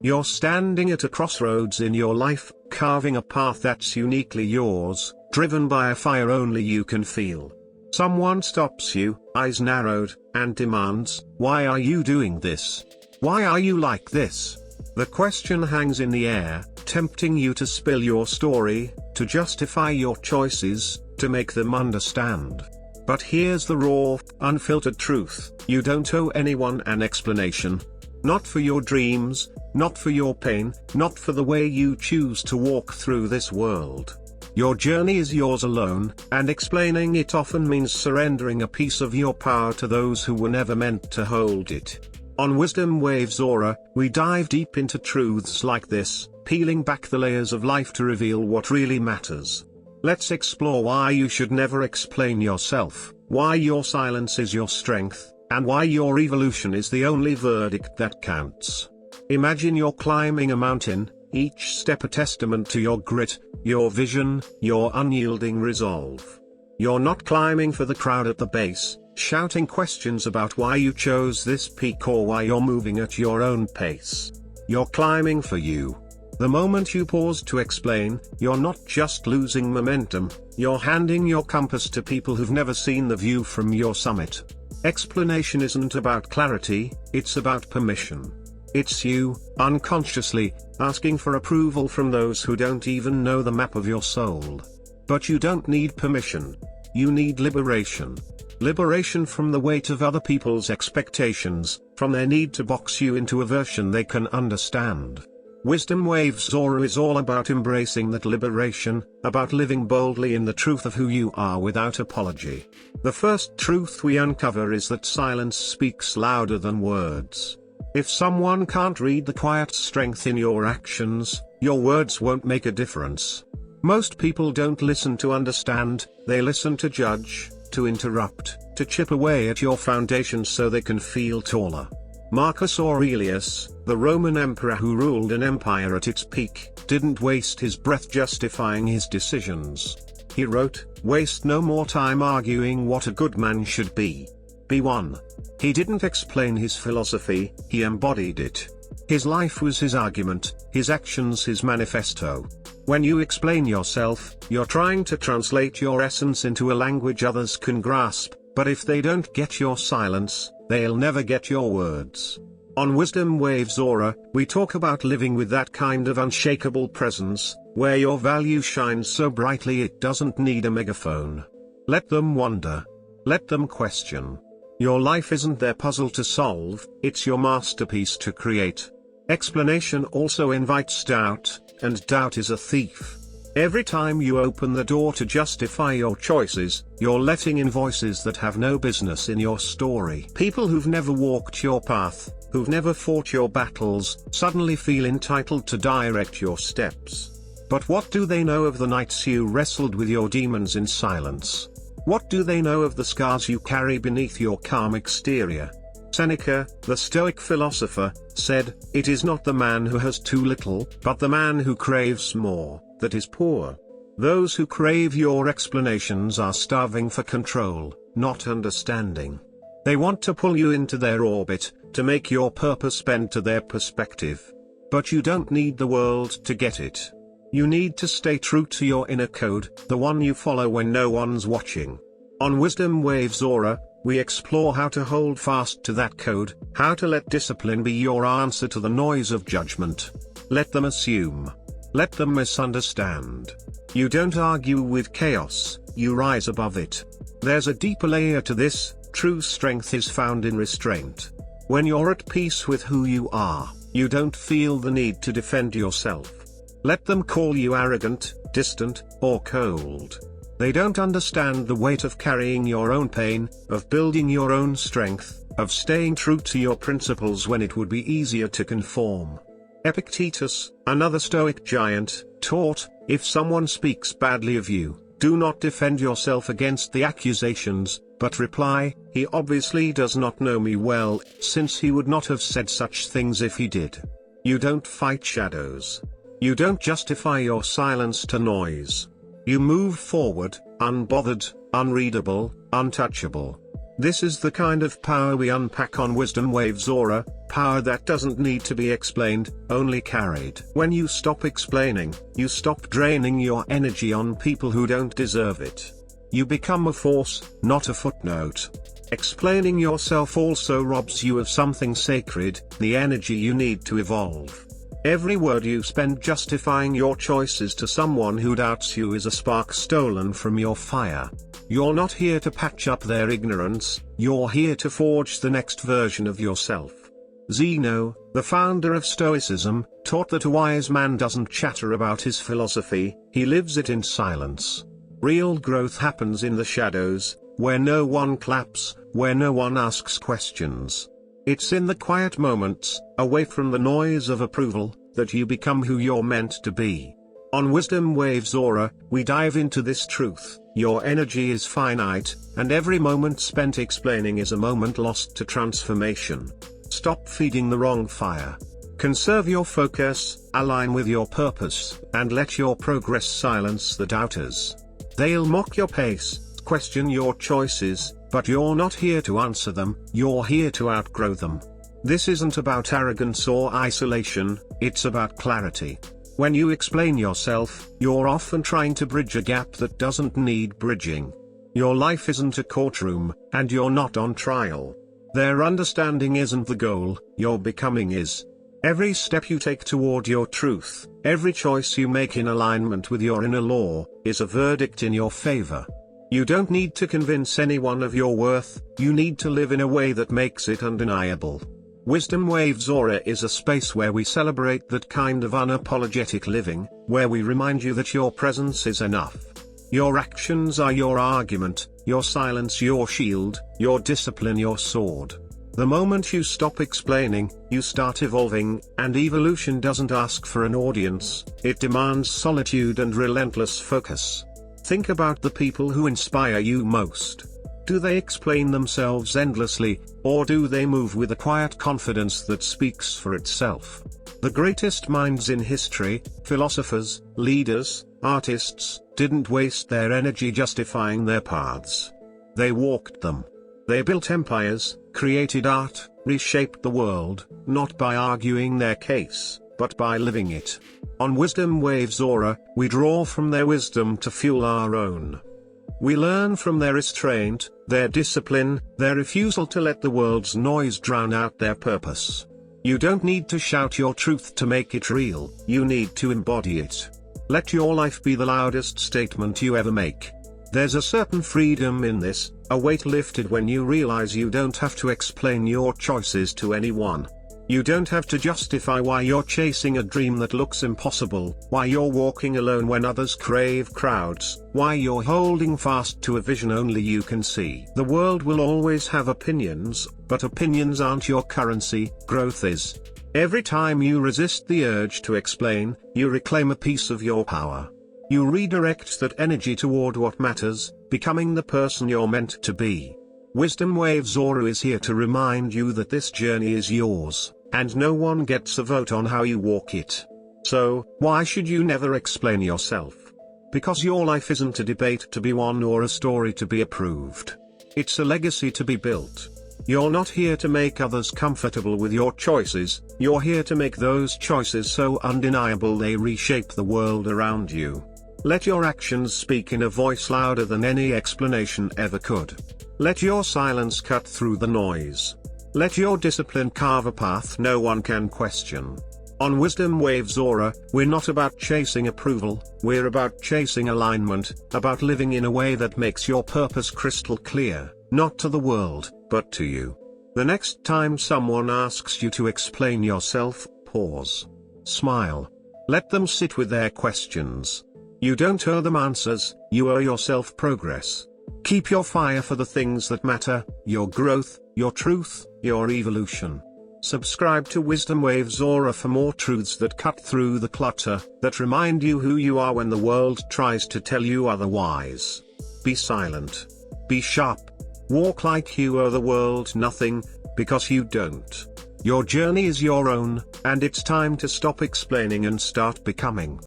You're standing at a crossroads in your life, carving a path that's uniquely yours, driven by a fire only you can feel. Someone stops you, eyes narrowed, and demands, "Why are you doing this? Why are you like this?" The question hangs in the air, tempting you to spill your story, to justify your choices, to make them understand. But here's the raw, unfiltered truth: you don't owe anyone an explanation. Not for your dreams, not for your pain, not for the way you choose to walk through this world. Your journey is yours alone, and explaining it often means surrendering a piece of your power to those who were never meant to hold it. On Wisdom Waves Aura, we dive deep into truths like this, peeling back the layers of life to reveal what really matters. Let's explore why you should never explain yourself, why your silence is your strength, and why your evolution is the only verdict that counts. Imagine you're climbing a mountain, each step a testament to your grit, your vision, your unyielding resolve. You're not climbing for the crowd at the base, shouting questions about why you chose this peak or why you're moving at your own pace. You're climbing for you. The moment you pause to explain, you're not just losing momentum, you're handing your compass to people who've never seen the view from your summit. Explanation isn't about clarity, it's about permission. It's you, unconsciously, asking for approval from those who don't even know the map of your soul. But you don't need permission. You need liberation. Liberation from the weight of other people's expectations, from their need to box you into a version they can understand. Wisdom Waves Aura is all about embracing that liberation, about living boldly in the truth of who you are without apology. The first truth we uncover is that silence speaks louder than words. If someone can't read the quiet strength in your actions, your words won't make a difference. Most people don't listen to understand, they listen to judge, to interrupt, to chip away at your foundation so they can feel taller. Marcus Aurelius, the Roman emperor who ruled an empire at its peak, didn't waste his breath justifying his decisions. He wrote, "Waste no more time arguing what a good man should be. Be one." He didn't explain his philosophy, he embodied it. His life was his argument, his actions his manifesto. When you explain yourself, you're trying to translate your essence into a language others can grasp, but if they don't get your silence, they'll never get your words. On Wisdom Waves Aura, we talk about living with that kind of unshakable presence, where your value shines so brightly it doesn't need a megaphone. Let them wonder. Let them question. Your life isn't their puzzle to solve, it's your masterpiece to create. Explanation also invites doubt, and doubt is a thief. Every time you open the door to justify your choices, you're letting in voices that have no business in your story. People who've never walked your path, who've never fought your battles, suddenly feel entitled to direct your steps. But what do they know of the nights you wrestled with your demons in silence? What do they know of the scars you carry beneath your calm exterior? Seneca, the Stoic philosopher, said, "It is not the man who has too little, but the man who craves more, that is poor." Those who crave your explanations are starving for control, not understanding. They want to pull you into their orbit, to make your purpose bend to their perspective. But you don't need the world to get it. You need to stay true to your inner code, the one you follow when no one's watching. On Wisdom Waves Aura, we explore how to hold fast to that code, how to let discipline be your answer to the noise of judgment. Let them assume. Let them misunderstand. You don't argue with chaos, you rise above it. There's a deeper layer to this. True strength is found in restraint. When you're at peace with who you are, you don't feel the need to defend yourself. Let them call you arrogant, distant, or cold. They don't understand the weight of carrying your own pain, of building your own strength, of staying true to your principles when it would be easier to conform. Epictetus, another Stoic giant, taught, if someone speaks badly of you, do not defend yourself against the accusations, but reply, he obviously does not know me well, since he would not have said such things if he did. You don't fight shadows. You don't justify your silence to noise. You move forward, unbothered, unreadable, untouchable. This is the kind of power we unpack on Wisdom Waves Aura, power that doesn't need to be explained, only carried. When you stop explaining, you stop draining your energy on people who don't deserve it. You become a force, not a footnote. Explaining yourself also robs you of something sacred, the energy you need to evolve. Every word you spend justifying your choices to someone who doubts you is a spark stolen from your fire. You're not here to patch up their ignorance, you're here to forge the next version of yourself. Zeno, the founder of Stoicism, taught that a wise man doesn't chatter about his philosophy, he lives it in silence. Real growth happens in the shadows, where no one claps, where no one asks questions. It's in the quiet moments, away from the noise of approval, that you become who you're meant to be. On Wisdom Waves Aura, we dive into this truth: your energy is finite, and every moment spent explaining is a moment lost to transformation. Stop feeding the wrong fire. Conserve your focus, align with your purpose, and let your progress silence the doubters. They'll mock your pace, question your choices, but you're not here to answer them, you're here to outgrow them. This isn't about arrogance or isolation, it's about clarity. When you explain yourself, you're often trying to bridge a gap that doesn't need bridging. Your life isn't a courtroom, and you're not on trial. Their understanding isn't the goal, your becoming is. Every step you take toward your truth, every choice you make in alignment with your inner law, is a verdict in your favor. You don't need to convince anyone of your worth, you need to live in a way that makes it undeniable. Wisdom Waves Aura is a space where we celebrate that kind of unapologetic living, where we remind you that your presence is enough. Your actions are your argument, your silence your shield, your discipline your sword. The moment you stop explaining, you start evolving, and evolution doesn't ask for an audience, it demands solitude and relentless focus. Think about the people who inspire you most. Do they explain themselves endlessly, or do they move with a quiet confidence that speaks for itself? The greatest minds in history, philosophers, leaders, artists, didn't waste their energy justifying their paths. They walked them. They built empires, created art, reshaped the world, not by arguing their case, but by living it. On Wisdom Waves Aura, we draw from their wisdom to fuel our own. We learn from their restraint, their discipline, their refusal to let the world's noise drown out their purpose. You don't need to shout your truth to make it real, you need to embody it. Let your life be the loudest statement you ever make. There's a certain freedom in this, a weight lifted when you realize you don't have to explain your choices to anyone. You don't have to justify why you're chasing a dream that looks impossible, why you're walking alone when others crave crowds, why you're holding fast to a vision only you can see. The world will always have opinions, but opinions aren't your currency, growth is. Every time you resist the urge to explain, you reclaim a piece of your power. You redirect that energy toward what matters, becoming the person you're meant to be. Wisdom Waves Aura is here to remind you that this journey is yours, and no one gets a vote on how you walk it. So, why should you never explain yourself? Because your life isn't a debate to be won or a story to be approved. It's a legacy to be built. You're not here to make others comfortable with your choices, you're here to make those choices so undeniable they reshape the world around you. Let your actions speak in a voice louder than any explanation ever could. Let your silence cut through the noise. Let your discipline carve a path no one can question. On Wisdom Waves Aura, we're not about chasing approval, we're about chasing alignment, about living in a way that makes your purpose crystal clear, not to the world, but to you. The next time someone asks you to explain yourself, pause. Smile. Let them sit with their questions. You don't owe them answers, you owe yourself progress. Keep your fire for the things that matter, your growth, your truth, your evolution. Subscribe to Wisdom Waves Aura for more truths that cut through the clutter, that remind you who you are when the world tries to tell you otherwise. Be silent. Be sharp. Walk like you owe the world nothing, because you don't. Your journey is your own, and it's time to stop explaining and start becoming.